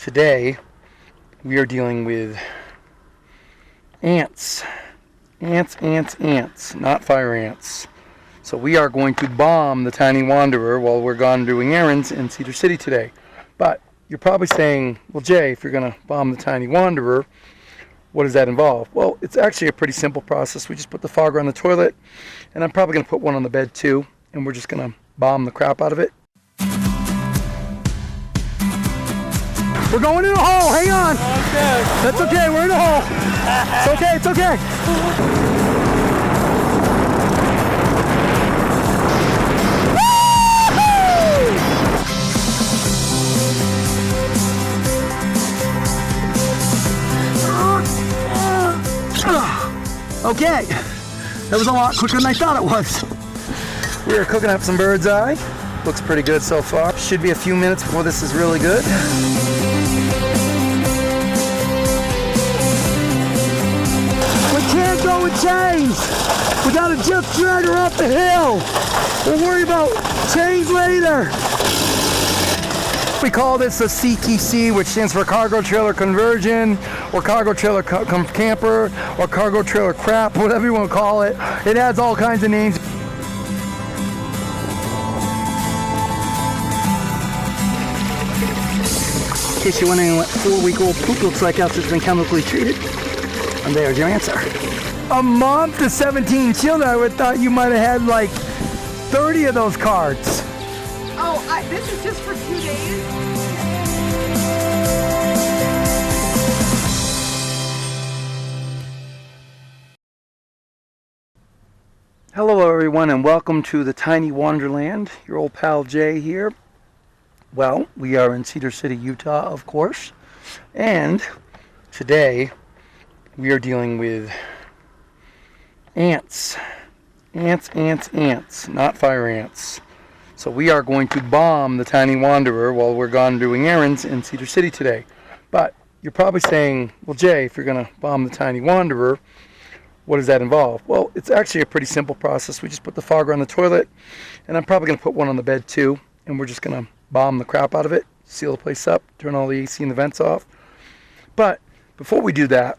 Today, we are dealing with ants. Ants, not fire ants. So we are going to bomb the Tiny Wanderer while we're gone doing errands in Cedar City today. But you're probably saying, well, Jay, if you're going to bomb the Tiny Wanderer, what does that involve? Well, it's actually a pretty simple process. We just put the fogger on the toilet, and I'm probably going to put one on the bed too, and we're just going to bomb the crap out of it. We're going in a hole, hang on. Okay. That's okay, we're in a hole. It's okay, it's okay. Okay, that was a lot quicker than I thought it was. We are cooking up some bird's eye. Looks pretty good so far. Should be a few minutes before this is really good. We can't go with chains. We gotta just drag her up the hill. We'll worry about chains later. We call this a CTC, which stands for cargo trailer conversion, or cargo trailer camper, or cargo trailer crap, whatever you want to call it. It has all kinds of names. In case you're wondering what 4-week-old poop looks like after it's been chemically treated, and there's your answer. A month to 17 children, I would thought you might have had like 30 of those cards. Oh, this is just for 2 days? Hello everyone and welcome to the Tiny Wonderland. Your old pal Jay here. Well, we are in Cedar City, Utah, of course. And today we are dealing with ants. Ants, not fire ants. So we are going to bomb the Tiny Wanderer while we're gone doing errands in Cedar City today. But you're probably saying, well, Jay, if you're going to bomb the Tiny Wanderer, what does that involve? Well, it's actually a pretty simple process. We just put the fogger on the toilet, and I'm probably going to put one on the bed too, and we're just going to bomb the crap out of it, seal the place up, turn all the AC and the vents off. But before we do that,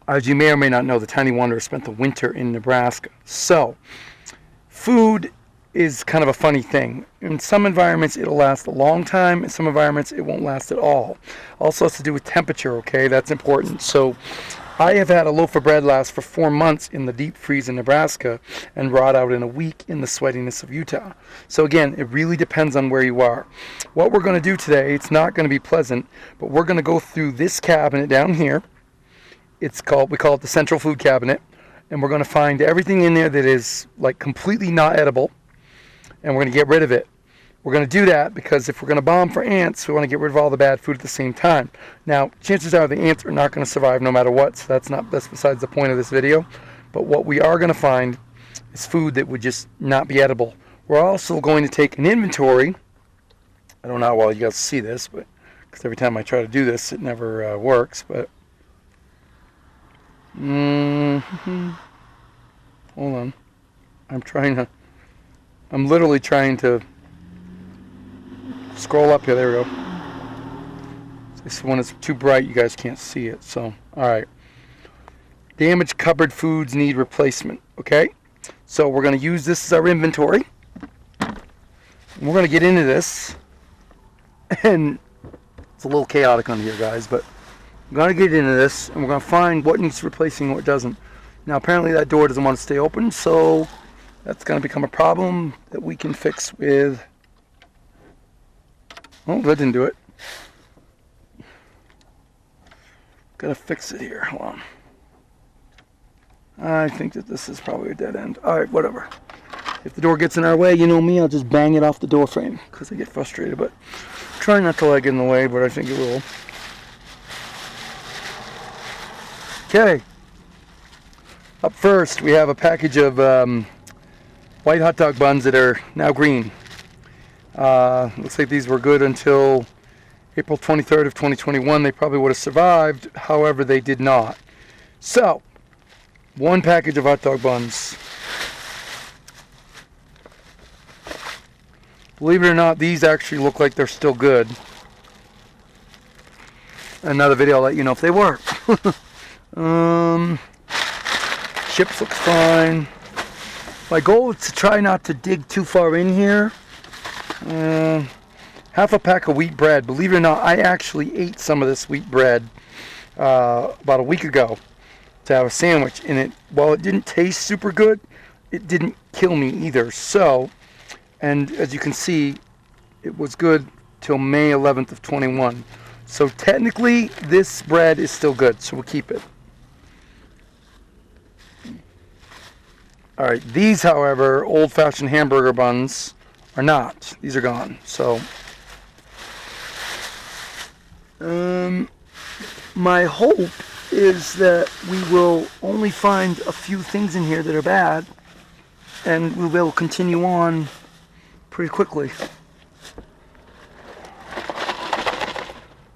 as you may or may not know, the Tiny Wanderer spent the winter in Nebraska. So, food is kind of a funny thing. In some environments it'll last a long time, in some environments it won't last at all. Also has to do with temperature, okay? That's important. So I have had a loaf of bread last for 4 months in the deep freeze in Nebraska and rot out in a week in the sweatiness of Utah. So again, it really depends on where you are. What we're going to do today, it's not going to be pleasant, but we're going to go through this cabinet down here. We call it the central food cabinet, and we're going to find everything in there that is like completely not edible, and we're going to get rid of it. We're going to do that because if we're going to bomb for ants, we want to get rid of all the bad food at the same time. Now, chances are the ants are not going to survive no matter what, so that's besides the point of this video. But what we are going to find is food that would just not be edible. We're also going to take an inventory. I don't know how well you guys see this, but because every time I try to do this, it never works. But hold on, I'm literally trying to scroll up here. There we go. This one is too bright, you guys can't see it. So, alright. Damaged cupboard foods need replacement. Okay? So we're going to use this as our inventory. And we're going to get into this. And it's a little chaotic on here, guys, but we're going to get into this and we're going to find what needs replacing and what doesn't. Now, apparently that door doesn't want to stay open, so that's going to become a problem that we can fix with... Oh, that didn't do it. Gotta fix it here. Hold on. I think that this is probably a dead end. Alright, whatever. If the door gets in our way, you know me, I'll just bang it off the door frame because I get frustrated. But try not to let it get in the way, but I think it will. Okay. Up first, we have a package of white hot dog buns that are now green. Looks like these were good until April 23rd of 2021. They probably would have survived, however they did not. So, one package of hot dog buns. Believe it or not, these actually look like they're still good. another video, I'll let you know if they work. Chips looks fine. My goal is to try not to dig too far in here. Half a pack of wheat bread. Believe it or not, I actually ate some of this wheat bread about a week ago to have a sandwich. And it, while it didn't taste super good, it didn't kill me either. So, and as you can see, it was good till May 11th of 21. So technically, this bread is still good, so we'll keep it. All right, these, however, old-fashioned hamburger buns are not. These are gone. So, my hope is that we will only find a few things in here that are bad, and we will continue on pretty quickly.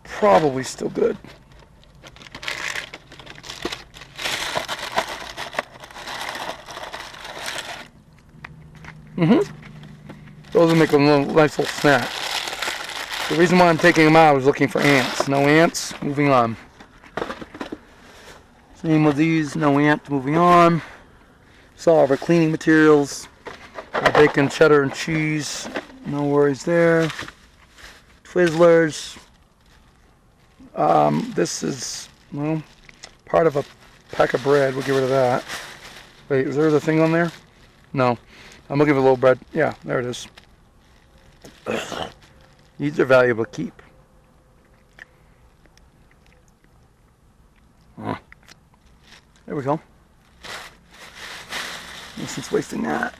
Probably still good. Those will make a nice little snack. The reason why I'm taking them out is looking for ants. No ants, moving on. Same with these, no ants, moving on. Saw all of our cleaning materials. Our bacon, cheddar, and cheese. No worries there. Twizzlers. This is, well, part of a pack of bread. We'll get rid of that. Wait, is there the thing on there? No. I'm looking for a little bread. Yeah, there it is. These are valuable to keep. There we go. No sense wasting that.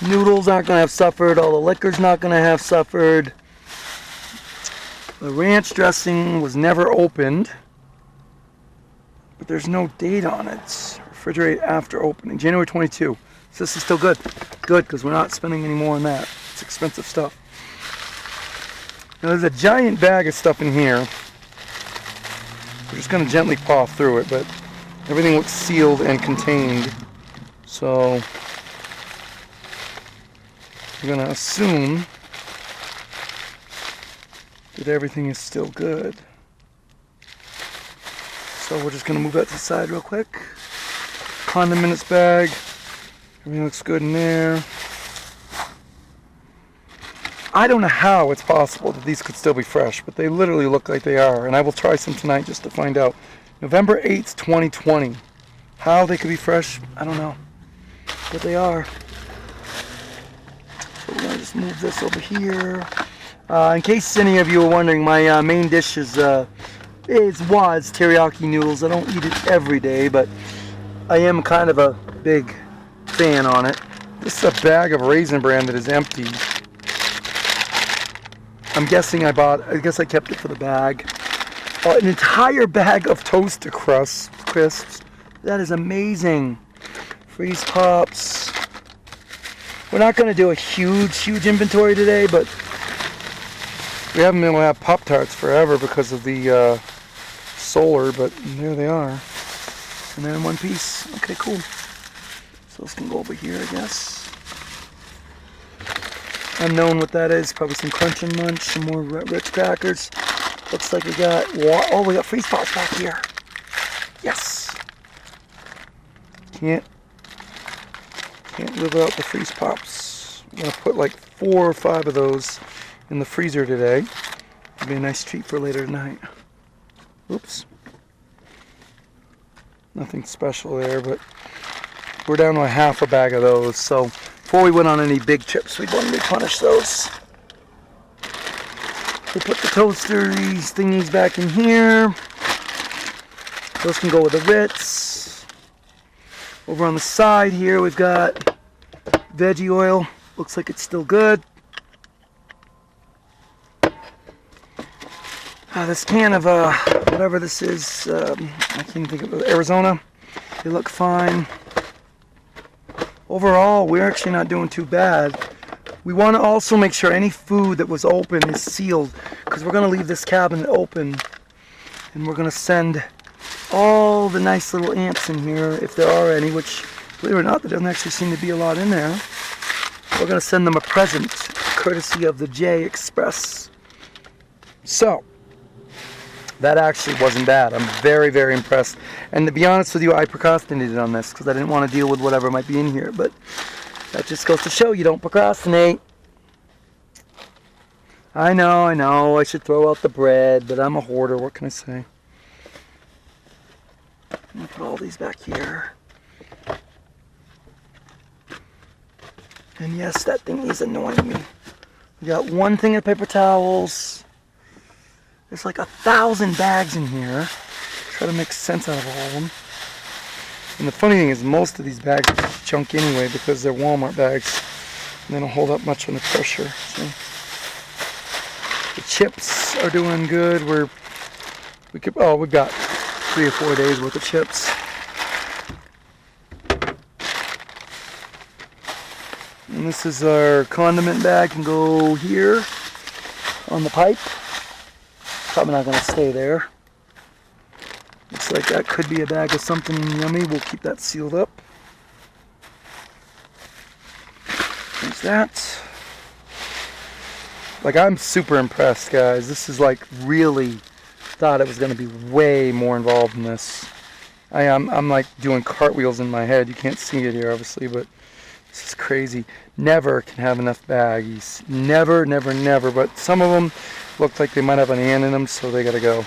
Noodles aren't going to have suffered. All the liquor's not going to have suffered. The ranch dressing was never opened. But there's no date on it. Refrigerate after opening. January 22. So this is still good. Good, because we're not spending any more on that. It's expensive stuff. Now there's a giant bag of stuff in here. We're just going to gently paw through it, but everything looks sealed and contained. So we're going to assume that everything is still good. So we're just going to move that to the side real quick. Condiments bag. Everything looks good in there. I don't know how it's possible that these could still be fresh, but they literally look like they are. And I will try some tonight just to find out. November 8th, 2020. How they could be fresh, I don't know. But they are. So we're going to just move this over here. In case any of you are wondering, my main dish is was teriyaki noodles. I don't eat it every day, but I am kind of a big fan on it. This is a bag of Raisin Bran that is empty. I'm guessing I guess I kept it for the bag. An entire bag of toaster crisps. That is amazing. Freeze pops. We're not going to do a huge inventory today, but we haven't been able to have Pop-Tarts forever because of the solar, but there they are. And they're in one piece. Okay, cool. So this can go over here, I guess. Unknown what that is. Probably some Crunch and Munch, some more Ritz crackers. Looks like we got, we got freeze pops back here. Yes. Can't live without the freeze pops. I'm gonna put like 4 or 5 of those in the freezer today. It'll be a nice treat for later tonight. Oops. Nothing special there, but we're down to a half a bag of those. So before we went on any big chips, we'd want to replenish those. We'll put the toasteries thingies back in here. Those can go with the Ritz. Over on the side here, we've got veggie oil. Looks like it's still good. This can of whatever this is, I can't even think of it, Arizona. They look fine. Overall, we're actually not doing too bad. We want to also make sure any food that was open is sealed, because we're going to leave this cabinet open, and we're going to send all the nice little ants in here, if there are any, which, believe it or not, there doesn't actually seem to be a lot in there. We're going to send them a present, courtesy of the J Express. So, that actually wasn't bad. I'm very, very impressed. And to be honest with you, I procrastinated on this because I didn't want to deal with whatever might be in here. But that just goes to show you don't procrastinate. I know, I should throw out the bread, but I'm a hoarder. What can I say? I'm going to put all these back here. And yes, that thing is annoying me. We got one thing of paper towels. There's like 1,000 bags in here. Try to make sense out of all of them. And the funny thing is, most of these bags are junk anyway because they're Walmart bags. And they don't hold up much under pressure. So the chips are doing good. We've got 3 or 4 days worth of chips. And this is our condiment bag. Can go here on the pipe. Probably not going to stay there. Looks like that could be a bag of something yummy. We'll keep that sealed up. There's that. Like, I'm super impressed, guys. This is like really thought it was going to be way more involved in this. I'm like doing cartwheels in my head. You can't see it here, obviously, but this is crazy. Never can have enough baggies. Never, never, never. But some of them look like they might have an ant in them, so they got to go.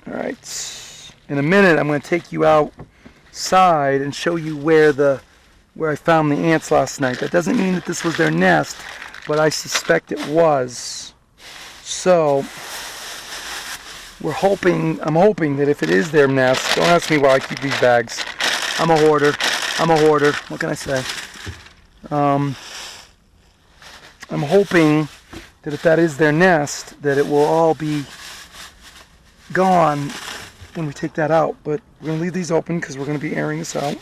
All right. In a minute, I'm going to take you outside and show you where I found the ants last night. That doesn't mean that this was their nest, but I suspect it was. So I'm hoping that if it is their nest, don't ask me why I keep these bags. I'm a hoarder. What can I say? I'm hoping that if that is their nest, that it will all be gone when we take that out. But we're going to leave these open because we're going to be airing this out.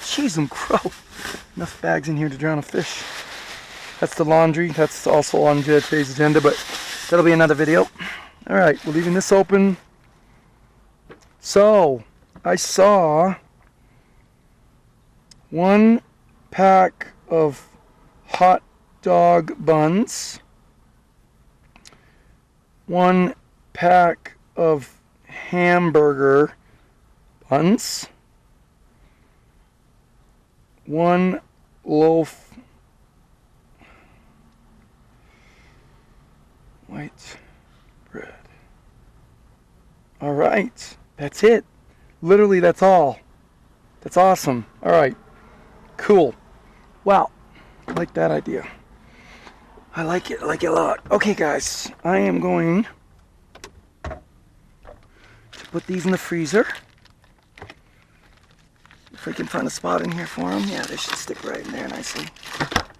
Jeez, I'm crow. Enough bags in here to drown a fish. That's the laundry. That's also on today's agenda, but that'll be another video. All right, we're leaving this open. So, I saw 1 pack of hot dog buns, 1 pack of hamburger buns, 1 loaf white bread. All right, that's it. Literally, that's all. That's awesome. All right, cool. Wow, I like that idea. I like it a lot. Okay, guys, I am going to put these in the freezer. If I can find a spot in here for them. Yeah, they should stick right in there nicely.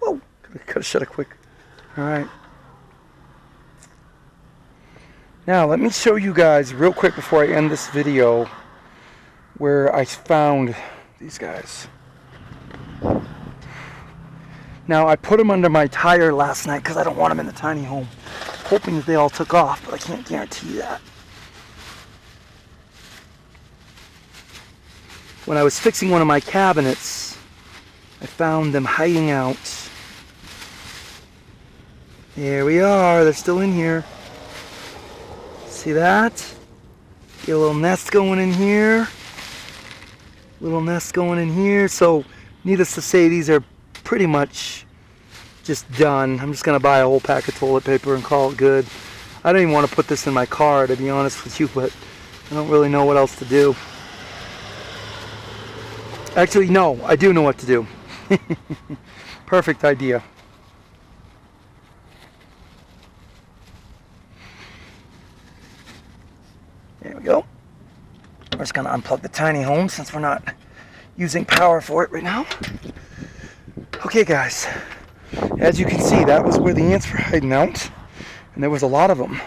Whoa, could have shut it quick. All right. Now, let me show you guys real quick before I end this video where I found these guys. Now, I put them under my tire last night because I don't want them in the tiny home, hoping that they all took off, but I can't guarantee that. When I was fixing one of my cabinets, I found them hiding out. There we are. They're still in here. See that? Get a little nest going in here. Little nest going in here. So, needless to say, these are pretty much just done. I'm just going to buy a whole pack of toilet paper and call it good. I don't even want to put this in my car, to be honest with you, but I don't really know what else to do. Actually, no, I do know what to do. Perfect idea. There we go. We're just going to unplug the tiny home since we're not using power for it right now. Okay, guys. As you can see, that was where the ants were hiding out. And there was a lot of them.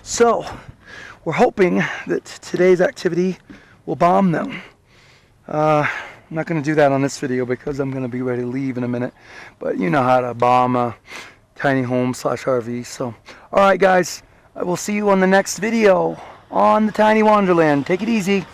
So, we're hoping that today's activity will bomb them. I'm not going to do that on this video because I'm going to be ready to leave in a minute. But you know how to bomb a tiny home / RV. So, alright guys, I will see you on the next video on the Tiny Wonderland. Take it easy.